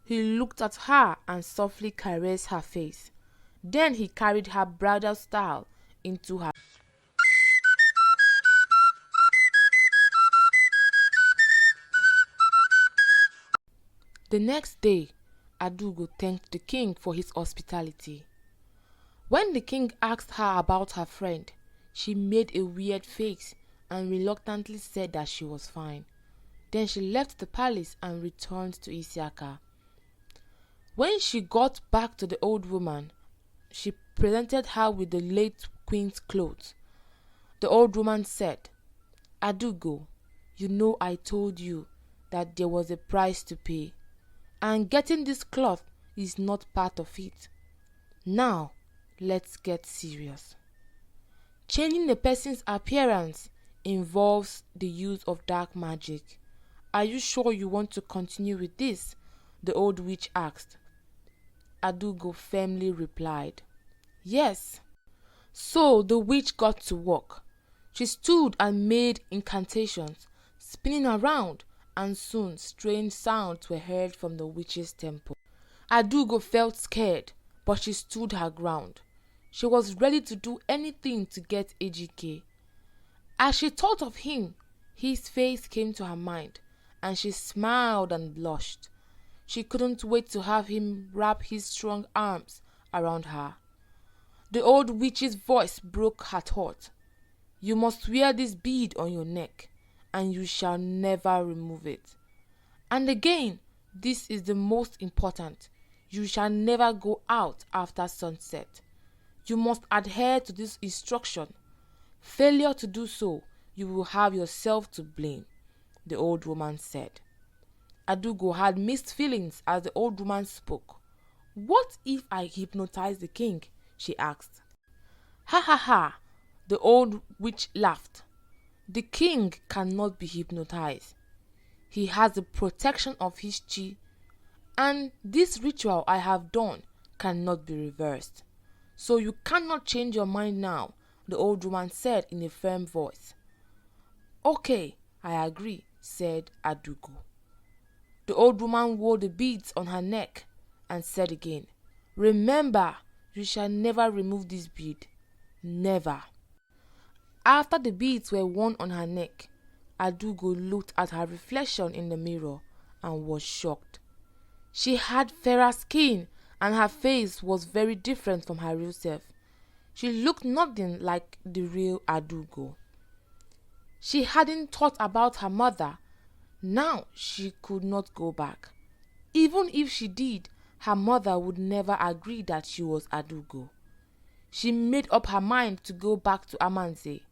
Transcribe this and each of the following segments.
He looked at her and softly caressed her face. Then he carried her bridal style into her. The next day, Adugo thanked the king for his hospitality. When the king asked her about her friend, she made a weird face and reluctantly said that she was fine. Then she left the palace and returned to Isiaka. When she got back to the old woman, she presented her with the late queen's clothes. The old woman said, "Adugo, you know I told you that there was a price to pay, and getting this cloth is not part of it. Now, let's get serious. Changing a person's appearance involves the use of dark magic. Are you sure you want to continue with this?" the old witch asked. Adugo firmly replied, "Yes." So the witch got to work. She stood and made incantations, spinning around, and soon strange sounds were heard from the witch's temple. Adugo felt scared, but she stood her ground. She was ready to do anything to get Ejike. As she thought of him, his face came to her mind, and she smiled and blushed. She couldn't wait to have him wrap his strong arms around her. The old witch's voice broke her thought. "You must wear this bead on your neck, and you shall never remove it. And again, this is the most important. You shall never go out after sunset. You must adhere to this instruction. Failure to do so, you will have yourself to blame," the old woman said. Adugo had mixed feelings as the old woman spoke. "What if I hypnotize the king?" she asked. "Ha ha ha," the old witch laughed. "The king cannot be hypnotized. He has the protection of his chi, and this ritual I have done cannot be reversed. So you cannot change your mind now," the old woman said in a firm voice. "Okay, I agree," said Adugo. The old woman wore the beads on her neck and said again, "Remember, you shall never remove this bead. Never." After the beads were worn on her neck, Adugo looked at her reflection in the mirror and was shocked. She had fairer skin and her face was very different from her real self. She looked nothing like the real Adugo. She hadn't thought about her mother. Now she could not go back. Even if she did, her mother would never agree that she was Adugo. She made up her mind to go back to Amanze.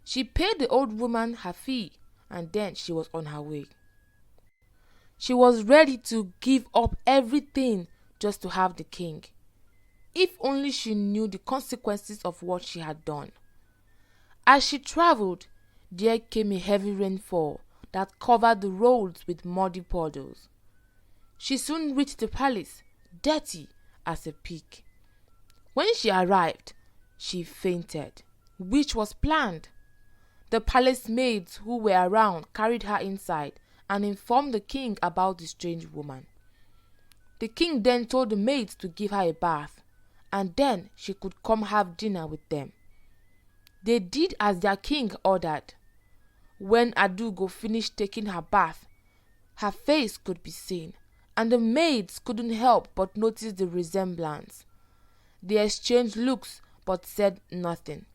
She paid the old woman her fee, and then she was on her way. She was ready to give up everything just to have the king. If only she knew the consequences of what she had done. As she traveled, there came a heavy rainfall that covered the roads with muddy puddles. She soon reached the palace, dirty as a pig. When she arrived, she fainted, which was planned. The palace maids who were around carried her inside and informed the king about the strange woman. The king then told the maids to give her a bath, and then she could come have dinner with them. They did as their king ordered. When Adugo finished taking her bath, her face could be seen, and the maids couldn't help but notice the resemblance. They exchanged looks but said nothing.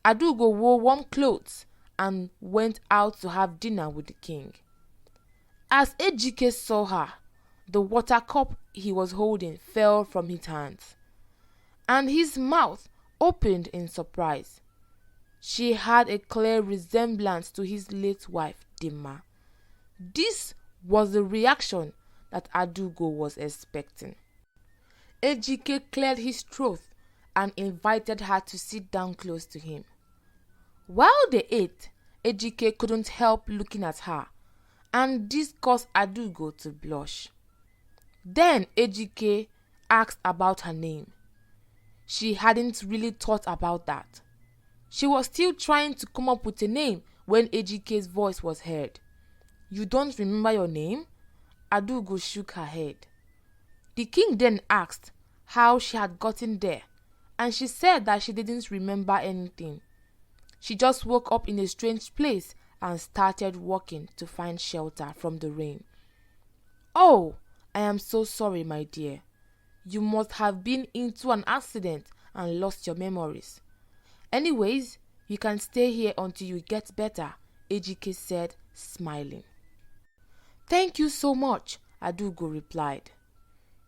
Adugo wore warm clothes and went out to have dinner with the king. As Ejike saw her, the water cup he was holding fell from his hands, and his mouth opened in surprise. She had a clear resemblance to his late wife, Dimma. This was the reaction that Adugo was expecting. Ejike cleared his throat and invited her to sit down close to him. While they ate, Ejike couldn't help looking at her, and this caused Adugo to blush. Then Ejike asked about her name. She hadn't really thought about that. She was still trying to come up with a name when Ejike's voice was heard. "You don't remember your name?" Adugo shook her head. The king then asked how she had gotten there, and she said that she didn't remember anything. She just woke up in a strange place and started walking to find shelter from the rain. "Oh, I am so sorry, my dear. You must have been into an accident and lost your memories. Anyways, you can stay here until you get better," Ejike said, smiling. "Thank you so much," Adugo replied.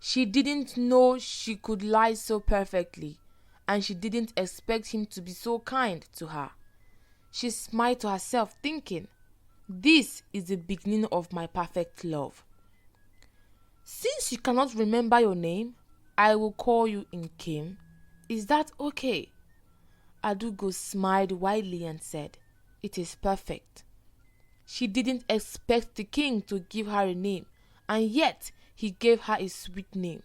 She didn't know she could lie so perfectly, and she didn't expect him to be so kind to her. She smiled to herself, thinking, "This is the beginning of my perfect love. Since you cannot remember your name, I will call you Nkem. Is that okay?" Adugo smiled widely and said, "It is perfect." She didn't expect the king to give her a name, and yet he gave her a sweet name.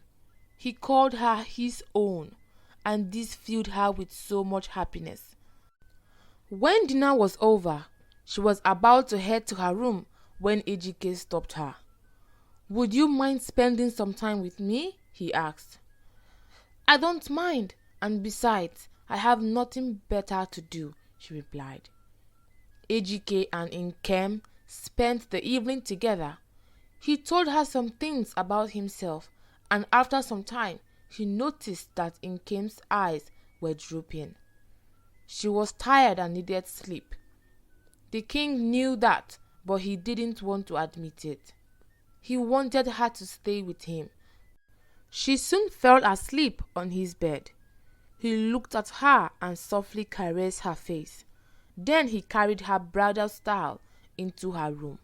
He called her his own, and this filled her with so much happiness. When dinner was over, she was about to head to her room when Ejike stopped her. "Would you mind spending some time with me?" he asked. "I don't mind, and besides, I have nothing better to do," she replied. Ejike and Nkem spent the evening together. He told her some things about himself, and after some time, he noticed that Nkem's eyes were drooping. She was tired and needed sleep. The king knew that, but he didn't want to admit it. He wanted her to stay with him. She soon fell asleep on his bed. He looked at her and softly caressed her face. Then he carried her bridal style into her room.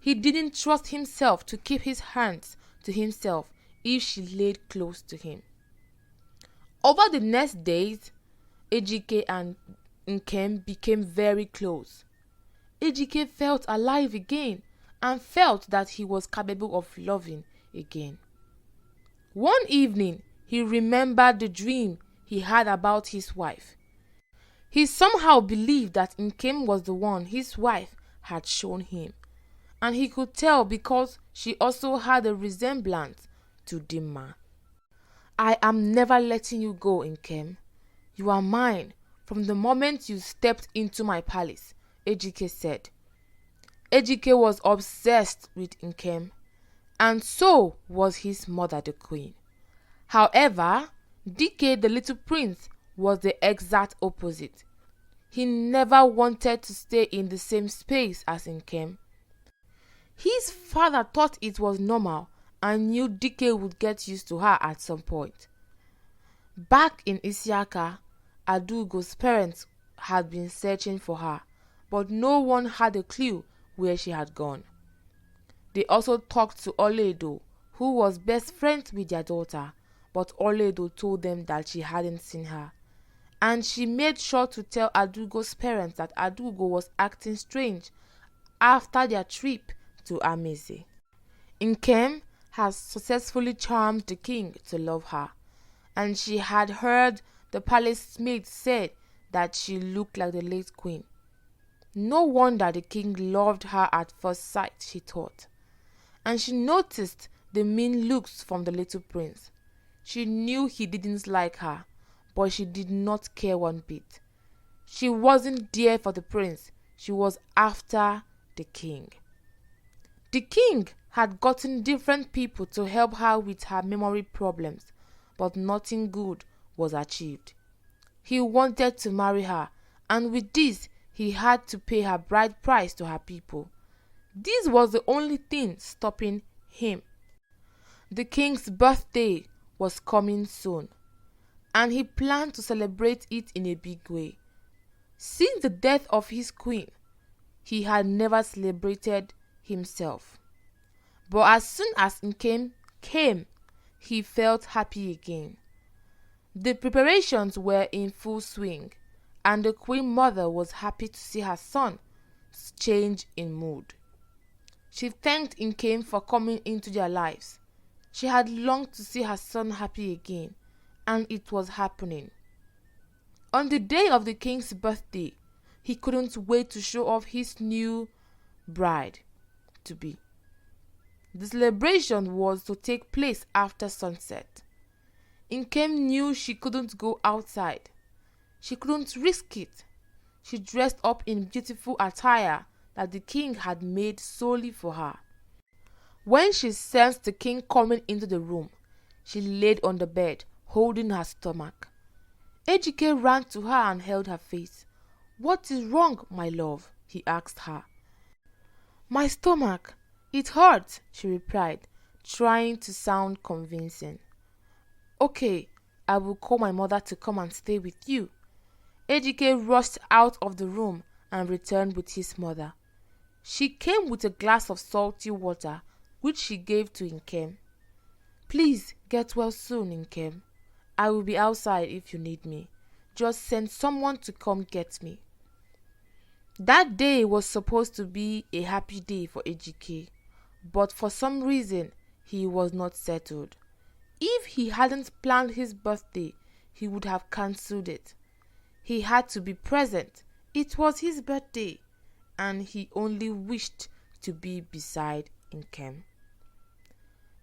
He didn't trust himself to keep his hands to himself if she laid close to him. Over the next days, Ejike and Nkem became very close. Ejike felt alive again and felt that he was capable of loving again. One evening, he remembered the dream he had about his wife. He somehow believed that Nkem was the one his wife had shown him, and he could tell because she also had a resemblance to Dimma. "I am never letting you go, Nkem. You are mine from the moment you stepped into my palace," Ejike said. Ejike was obsessed with Nkem, and so was his mother, the queen. However, Dike, the little prince, was the exact opposite. He never wanted to stay in the same space as Nkem. His father thought it was normal and knew Dike would get used to her at some point. Back in Isiaka, Adugo's parents had been searching for her, but no one had a clue where she had gone. They also talked to Olaedo, who was best friends with their daughter, but Olaedo told them that she hadn't seen her. And she made sure to tell Adugo's parents that Adugo was acting strange after their trip to Amaeze. Nkem has successfully charmed the king to love her, and she had heard the palace maid say that she looked like the late queen. No wonder the king loved her at first sight, she thought. And she noticed the mean looks from the little prince. She knew he didn't like her, but she did not care one bit. She wasn't there for the prince, she was after the king. The king had gotten different people to help her with her memory problems, but nothing good was achieved. He wanted to marry her, and with this, he had to pay her bride price to her people. This was the only thing stopping him. The king's birthday was coming soon, and he planned to celebrate it in a big way. Since the death of his queen, he had never celebrated himself. But as soon as Nkem came, he felt happy again. The preparations were in full swing, and the queen mother was happy to see her son change in mood. She thanked Nkem for coming into their lives. She had longed to see her son happy again, and it was happening. On the day of the king's birthday, he couldn't wait to show off his new bride-to-be. The celebration was to take place after sunset. Nkem knew she couldn't go outside. She couldn't risk it. She dressed up in beautiful attire that the king had made solely for her. When she sensed the king coming into the room, she laid on the bed, holding her stomach. Ejike ran to her and held her face. "What is wrong, my love?" he asked her. "My stomach. It hurts," she replied, trying to sound convincing. "Okay, I will call my mother to come and stay with you." Ejike rushed out of the room and returned with his mother. She came with a glass of salty water, which she gave to Nkem. "Please get well soon, Nkem. I will be outside if you need me. Just send someone to come get me." That day was supposed to be a happy day for Ejike, but for some reason he was not settled. If he hadn't planned his birthday, he would have cancelled it. He had to be present. It was his birthday, and he only wished to be beside Nkem.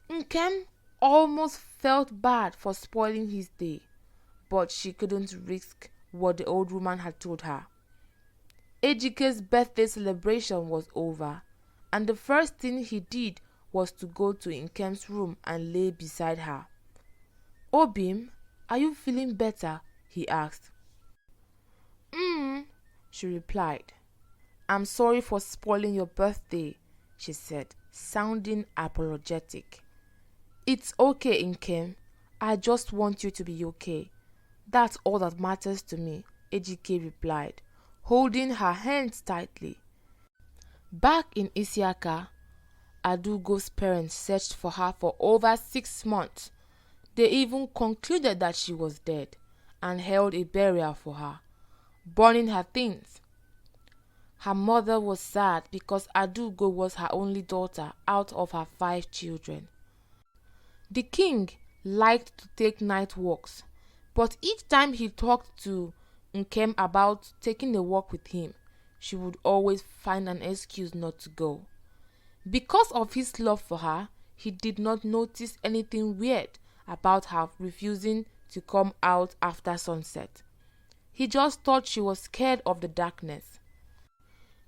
Nkem almost felt bad for spoiling his day, but she couldn't risk what the old woman had told her. Ejike's birthday celebration was over, and the first thing he did was to go to Nkem's room and lay beside her. "Obim, are you feeling better?" he asked. She replied. "I'm sorry for spoiling your birthday," she said, sounding apologetic. "It's okay, Nkem. I just want you to be okay. That's all that matters to me," Ejike replied, holding her hands tightly. Back in Isiaka, Adugo's parents searched for her for over 6 months. They even concluded that she was dead and held a burial for her, burning her things. Her mother was sad because Adugo was her only daughter out of her 5 children. The king liked to take night walks, but each time he talked to Nkem about taking a walk with him, she would always find an excuse not to go. Because of his love for her, he did not notice anything weird about her refusing to come out after sunset. He just thought she was scared of the darkness.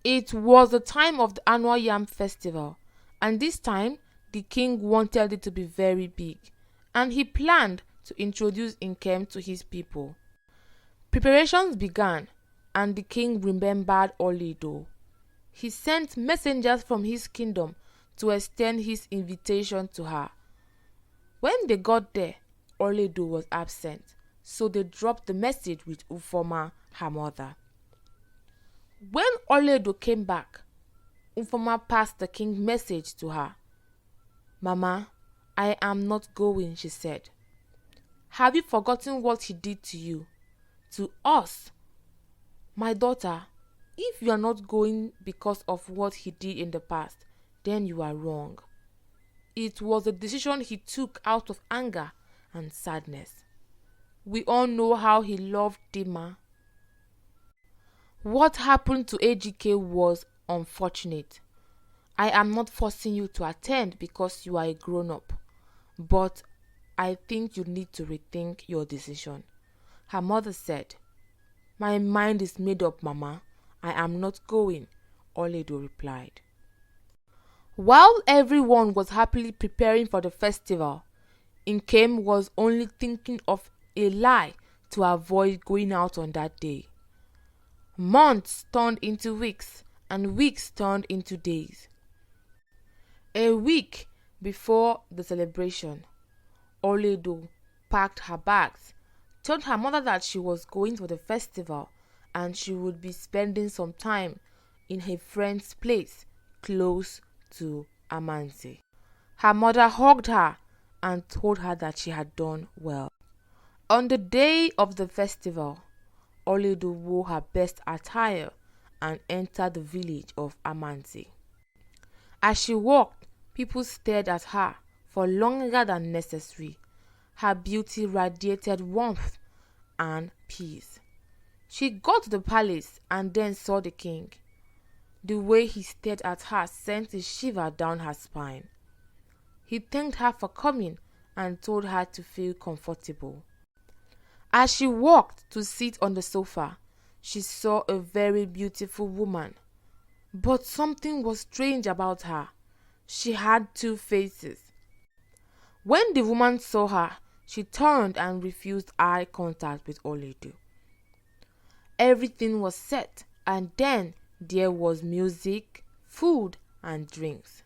It was the time of the annual yam festival, and this time the king wanted it to be very big, and he planned to introduce Nkem to his people. Preparations began, and the king remembered Olaedo. He sent messengers from his kingdom to extend his invitation to her. When they got there, Olaedo was absent, so they dropped the message with Ufoma, her mother. When Olaedo came back, Ufoma passed the king's message to her. "Mama, I am not going," she said. "Have you forgotten what he did to you? To us? My daughter, if you are not going because of what he did in the past, then you are wrong. It was a decision he took out of anger and sadness. We all know how he loved Dima. What happened to Ejike was unfortunate. I am not forcing you to attend because you are a grown-up, but I think you need to rethink your decision." Her mother said. "My mind is made up, Mama. I am not going," Olaedo replied. While everyone was happily preparing for the festival, Nkem was only thinking of a lie to avoid going out on that day. Months turned into weeks, and weeks turned into days. A week before the celebration, Olaedo packed her bags, told her mother that she was going to the festival and she would be spending some time in a friend's place close to Amanzi. Her mother hugged her and told her that she had done well. On the day of the festival, Olaedo wore her best attire and entered the village of Amanzi. As she walked, people stared at her for longer than necessary. Her beauty radiated warmth and peace. She got to the palace and then saw the king. The way he stared at her sent a shiver down her spine. He thanked her for coming and told her to feel comfortable. As she walked to sit on the sofa, she saw a very beautiful woman. But something was strange about her. She had two faces. When the woman saw her, she turned and refused eye contact with Olaedo. Everything was set, and then there was music, food, and drinks.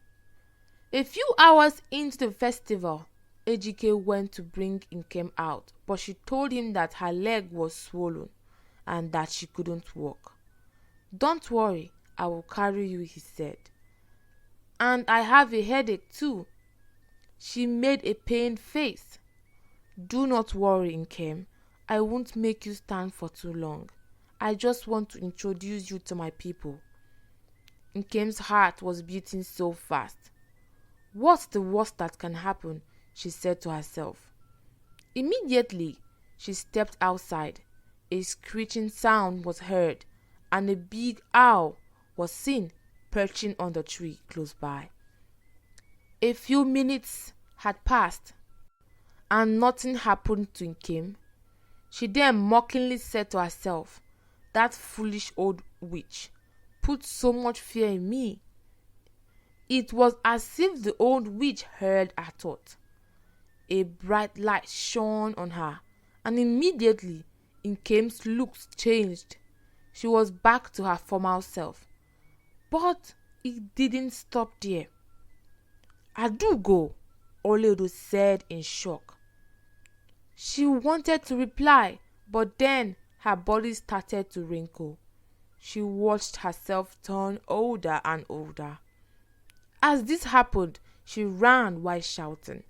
A few hours into the festival, Ejike went to bring Nkem out, but she told him that her leg was swollen and that she couldn't walk. "Don't worry, I will carry you," he said. "And I have a headache too." She made a pained face. "Do not worry, Nkem. I won't make you stand for too long. I just want to introduce you to my people." Nkem's heart was beating so fast. "What's the worst that can happen?" she said to herself. Immediately, she stepped outside. A screeching sound was heard, and a big owl was seen perching on the tree close by. A few minutes had passed, and nothing happened to Nkem. She then mockingly said to herself, "That foolish old witch put so much fear in me." It was as if the old witch heard her thought. A bright light shone on her, and immediately Nkem's looks changed. She was back to her former self. But it didn't stop there. "Adugo," Olaedo said in shock. She wanted to reply, but then her body started to wrinkle. She watched herself turn older and older. As this happened, she ran while shouting.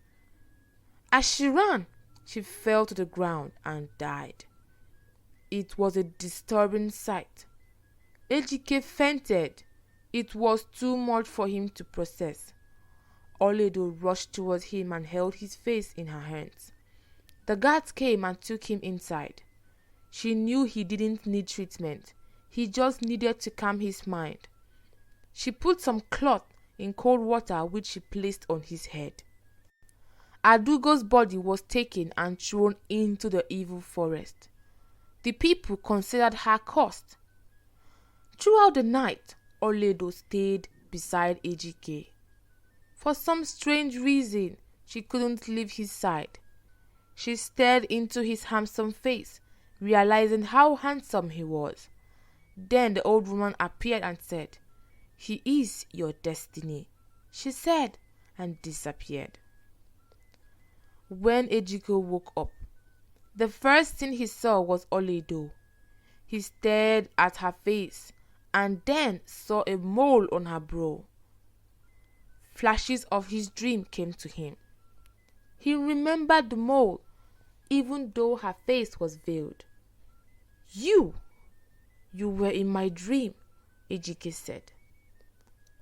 As she ran, she fell to the ground and died. It was a disturbing sight. Ejike fainted. It was too much for him to process. Olaedo rushed towards him and held his face in her hands. The guards came and took him inside. She knew he didn't need treatment. He just needed to calm his mind. She put some cloth in cold water which she placed on his head. Adugo's body was taken and thrown into the evil forest. The people considered her cursed. Throughout the night, Olaedo stayed beside Ejike. For some strange reason, she couldn't leave his side. She stared into his handsome face, realizing how handsome he was. Then the old woman appeared and said, "He is your destiny," she said, and disappeared. When Ejike woke up, the first thing he saw was Olaedo. He stared at her face and then saw a mole on her brow. Flashes of his dream came to him. He remembered the mole, even though her face was veiled. You were in my dream," Ejike said.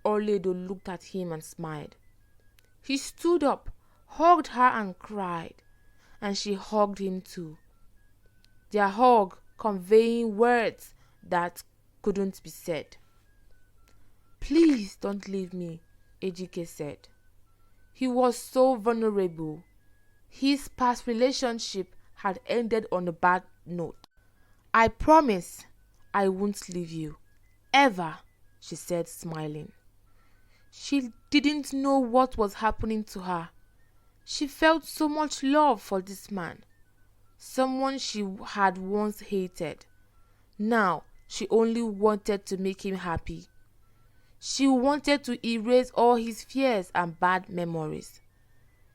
Olaedo looked at him and smiled. He stood up, hugged her and cried, and she hugged him too. Their hug conveying words that couldn't be said. "Please don't leave me," Ejike said. He was so vulnerable. His past relationship had ended on a bad note. "I promise I won't leave you, ever," she said, smiling. She didn't know what was happening to her. She felt so much love for this man, someone she had once hated. Now she only wanted to make him happy. She wanted to erase all his fears and bad memories.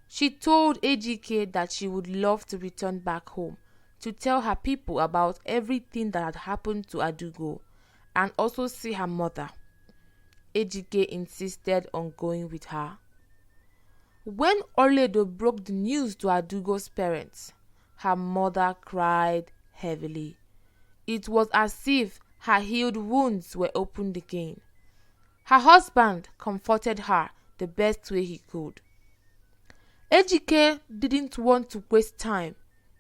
She told Ejike that she would love to return back home to tell her people about everything that had happened to Adugo and also see her mother. Ejike insisted on going with her. When Olaedo broke the news to Adugo's parents, her mother cried heavily. It was as if her healed wounds were opened again. Her husband comforted her the best way he could. Ejike didn't want to waste time.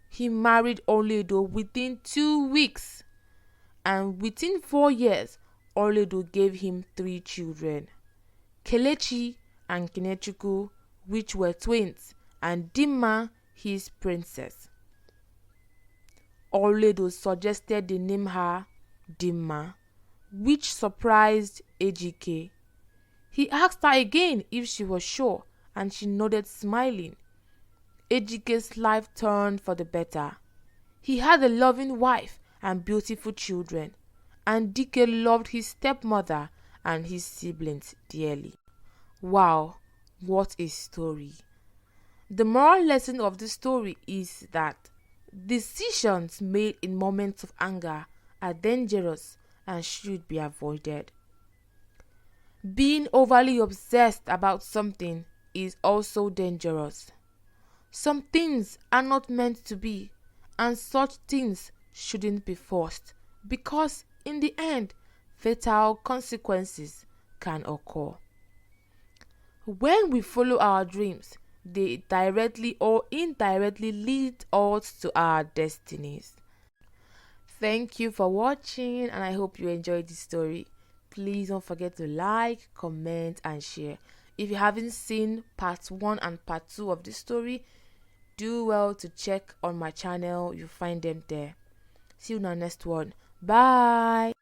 He married Olaedo within 2 weeks, and within 4 years, Olaedo gave him 3 children. Kelechi and Kenechukwu which were twins, and Dimma, his princess. Olaedo suggested they name her Dimma, which surprised Ejike. He asked her again if she was sure, and she nodded, smiling. Ejike's life turned for the better. He had a loving wife and beautiful children, and Dike loved his stepmother and his siblings dearly. Wow, what a story! The moral lesson of the story is that decisions made in moments of anger are dangerous and should be avoided. Being overly obsessed about something is also dangerous. Some things are not meant to be, and such things shouldn't be forced, because in the end, fatal consequences can occur. When we follow our dreams, they directly or indirectly lead us to our destinies. Thank you for watching, and I hope you enjoyed this story. Please don't forget to like, comment, and share. If you haven't seen part 1 and part 2 of this story, do well to check on my channel. You'll find them there. See you in our next one. Bye.